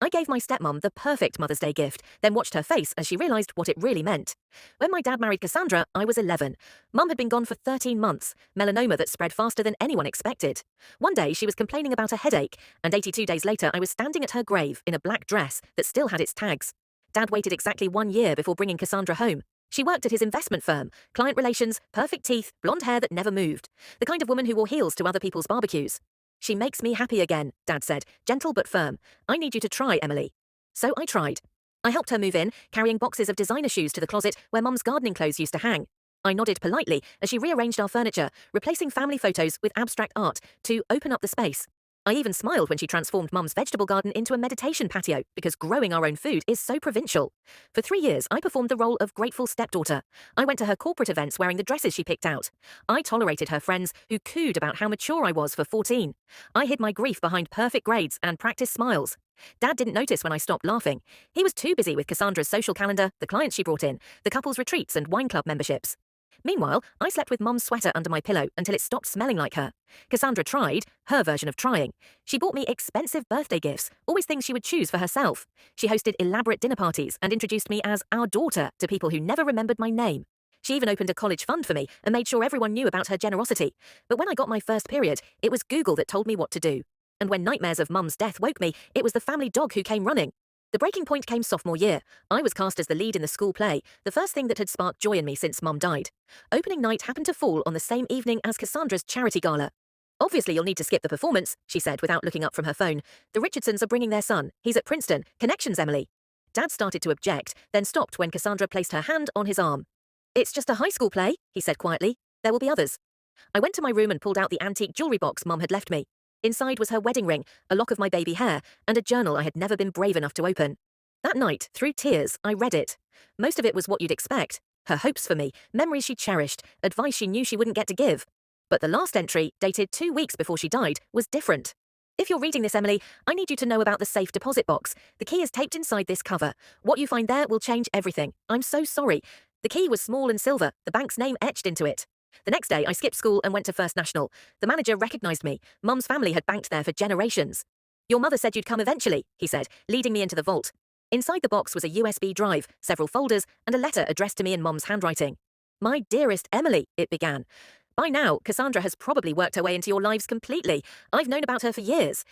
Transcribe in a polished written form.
I gave my stepmom the perfect Mother's Day gift, then watched her face as she realised what it really meant. When my dad married Cassandra, I was 11. Mum had been gone for 13 months, melanoma that spread faster than anyone expected. One day she was complaining about a headache, and 82 days later I was standing at her grave in a black dress that still had its tags. Dad waited exactly 1 year before bringing Cassandra home. She worked at his investment firm, client relations, perfect teeth, blonde hair that never moved. The kind of woman who wore heels to other people's barbecues. She makes me happy again, Dad said, gentle but firm. I need you to try, Emily. So I tried. I helped her move in, carrying boxes of designer shoes to the closet where Mum's gardening clothes used to hang. I nodded politely as she rearranged our furniture, replacing family photos with abstract art to open up the space. I even smiled when she transformed Mum's vegetable garden into a meditation patio because growing our own food is so provincial. For 3 years, I performed the role of grateful stepdaughter. I went to her corporate events wearing the dresses she picked out. I tolerated her friends who cooed about how mature I was for 14. I hid my grief behind perfect grades and practiced smiles. Dad didn't notice when I stopped laughing. He was too busy with Cassandra's social calendar, the clients she brought in, the couple's retreats and wine club memberships. Meanwhile, I slept with Mum's sweater under my pillow until it stopped smelling like her. Cassandra tried, her version of trying. She bought me expensive birthday gifts, always things she would choose for herself. She hosted elaborate dinner parties and introduced me as our daughter to people who never remembered my name. She even opened a college fund for me and made sure everyone knew about her generosity. But when I got my first period, it was Google that told me what to do. And when nightmares of Mum's death woke me, it was the family dog who came running. The breaking point came sophomore year. I was cast as the lead in the school play, the first thing that had sparked joy in me since Mum died. Opening night happened to fall on the same evening as Cassandra's charity gala. Obviously you'll need to skip the performance, she said without looking up from her phone. The Richardsons are bringing their son. He's at Princeton. Connections, Emily. Dad started to object, then stopped when Cassandra placed her hand on his arm. It's just a high school play, he said quietly. There will be others. I went to my room and pulled out the antique jewelry box Mum had left me. Inside was her wedding ring, a lock of my baby hair, and a journal I had never been brave enough to open. That night, through tears, I read it. Most of it was what you'd expect. Her hopes for me, memories she cherished, advice she knew she wouldn't get to give. But the last entry, dated 2 weeks before she died, was different. If you're reading this, Emily, I need you to know about the safe deposit box. The key is taped inside this cover. What you find there will change everything. I'm so sorry. The key was small and silver, the bank's name etched into it. The next day, I skipped school and went to First National. The manager recognized me. Mum's family had banked there for generations. Your mother said you'd come eventually, he said, leading me into the vault. Inside the box was a USB drive, several folders, and a letter addressed to me in Mum's handwriting. My dearest Emily, it began. By now, Cassandra has probably worked her way into your lives completely. I've known about her for years.